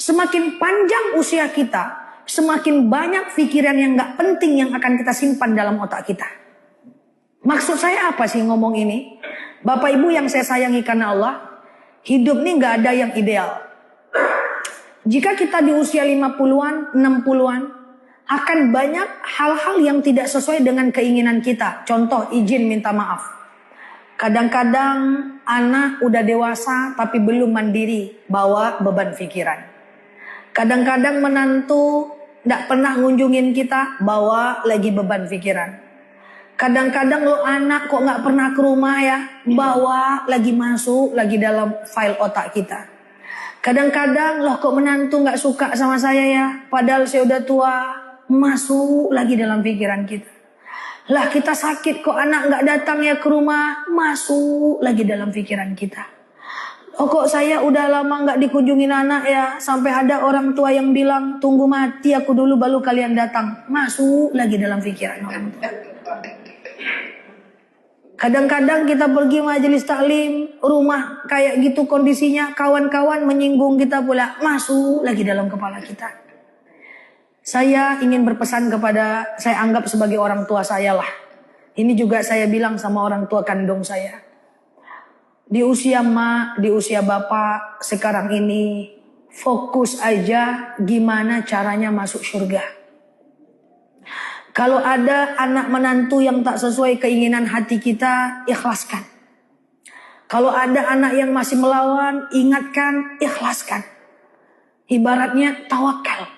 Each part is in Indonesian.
Semakin panjang usia kita, semakin banyak pikiran yang gak penting yang akan kita simpan dalam otak kita. Maksud saya apa sih ngomong ini? Bapak Ibu yang saya sayangi karena Allah, hidup ini gak ada yang ideal. Jika kita di usia 50-an, 60-an, akan banyak hal-hal yang tidak sesuai dengan keinginan kita. Contoh, izin minta maaf. Kadang-kadang anak udah dewasa tapi belum mandiri, bawa beban pikiran. Kadang-kadang menantu tidak pernah ngunjungin kita, bawa lagi beban pikiran. Kadang-kadang lo anak kok gak pernah ke rumah ya, bawa lagi masuk lagi dalam file otak kita. Kadang-kadang loh kok menantu gak suka sama saya ya, padahal saya udah tua, masuk lagi dalam pikiran kita. Lah kita sakit kok anak gak datang ya ke rumah, masuk lagi dalam pikiran kita. Oh kok saya udah lama gak dikunjungin anak ya, sampai ada orang tua yang bilang tunggu mati aku dulu baru kalian datang, masuk lagi dalam pikiran orang tua. Kadang-kadang kita pergi majelis taklim, rumah kayak gitu kondisinya, kawan-kawan menyinggung kita pula, masuk lagi dalam kepala kita. Saya ingin berpesan kepada, saya anggap sebagai orang tua saya lah. Ini juga saya bilang sama orang tua kandung saya. Di usia mak, di usia bapak sekarang ini, fokus aja gimana caranya masuk surga. Kalau ada anak menantu yang tak sesuai keinginan hati kita, ikhlaskan. Kalau ada anak yang masih melawan, ingatkan, ikhlaskan. Ibaratnya tawakal,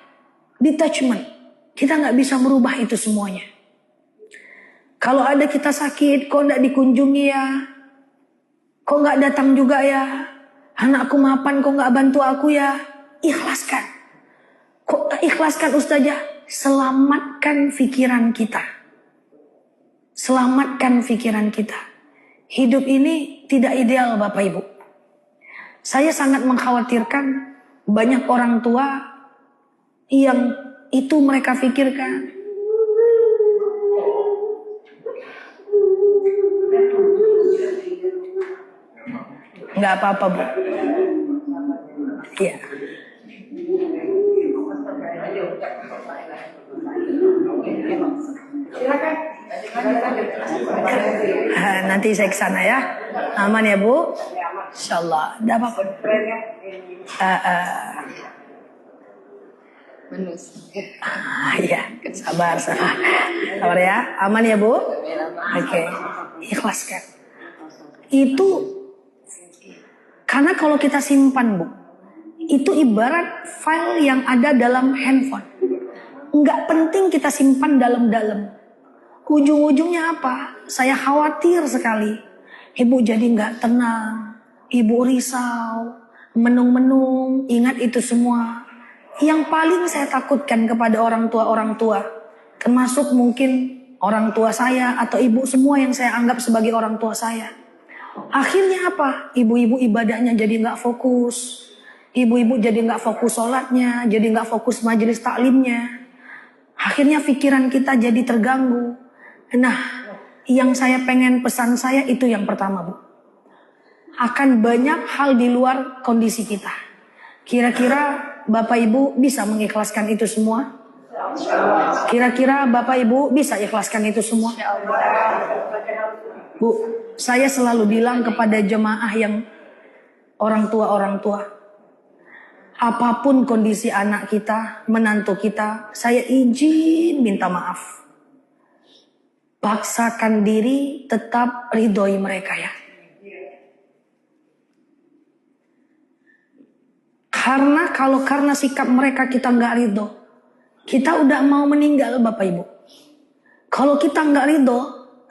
detachment. Kita gak bisa merubah itu semuanya. Kalau ada kita sakit, kok gak dikunjungi ya? Kok gak datang juga ya? Anakku mapan, kok gak bantu aku ya? Ikhlaskan. Kok gak ikhlaskan Ustazah? Selamatkan pikiran kita. Selamatkan pikiran kita. Hidup ini tidak ideal Bapak Ibu. Saya sangat mengkhawatirkan banyak orang tua yang itu mereka pikirkan. Nggak apa-apa Bu. Iya. Nanti saya ke sana ya. Aman ya Bu? Insyaallah. Enggak apa-apa. Iya, sabar ya. Aman ya Bu? Oke. Ikhlaskan. Itu karena kalau kita simpan Bu, itu ibarat file yang ada dalam handphone. Nggak penting kita simpan dalam-dalam. Ujung-ujungnya apa? Saya khawatir sekali. Ibu jadi nggak tenang. Ibu risau. Menung-menung. Ingat itu semua. Yang paling saya takutkan kepada orang tua. Termasuk mungkin orang tua saya atau ibu semua yang saya anggap sebagai orang tua saya. Akhirnya apa? Ibu-ibu ibadahnya jadi nggak fokus. Ibu-ibu jadi nggak fokus sholatnya. Jadi nggak fokus majelis taklimnya. Akhirnya pikiran kita jadi terganggu. Nah, yang saya pengen pesan saya itu yang pertama Bu. Akan banyak hal di luar kondisi kita. Kira-kira Bapak Ibu bisa mengikhlaskan itu semua? Kira-kira Bapak Ibu bisa ikhlaskan itu semua? Bu, saya selalu bilang kepada jemaah yang orang tua. Apapun kondisi anak kita, menantu kita, saya izin minta maaf. Paksakan diri tetap ridhoi mereka ya. Karena kalau karena sikap mereka kita nggak ridho, kita udah mau meninggal Bapak Ibu. Kalau kita nggak ridho,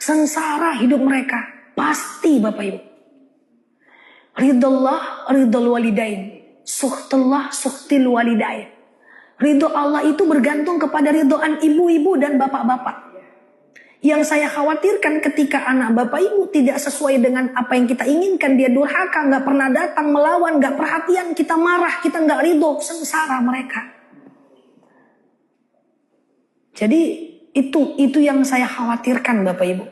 sengsara hidup mereka. Pasti Bapak Ibu. Ridhollah, ridhol walidain. Suhtullah, suhtil walidain. Ridho Allah itu bergantung kepada ridhoan ibu-ibu dan bapak-bapak. Yang saya khawatirkan ketika anak Bapak Ibu tidak sesuai dengan apa yang kita inginkan, dia durhaka, gak pernah datang, melawan, gak perhatian, kita marah, kita gak ridho, sengsara mereka. Jadi itu yang saya khawatirkan Bapak Ibu.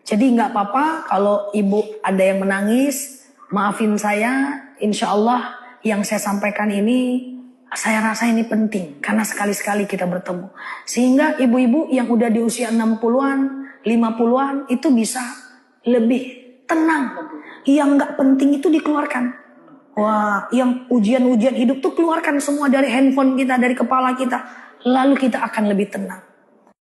Jadi gak apa-apa kalau ibu ada yang menangis, maafin saya, insya Allah yang saya sampaikan ini Saya rasa ini penting karena sekali-sekali kita bertemu. Sehingga ibu-ibu yang udah di usia 60-an, 50-an itu bisa lebih tenang. Yang nggak penting itu dikeluarkan. Wah, yang ujian-ujian hidup tuh keluarkan semua dari handphone kita, dari kepala kita. Lalu kita akan lebih tenang.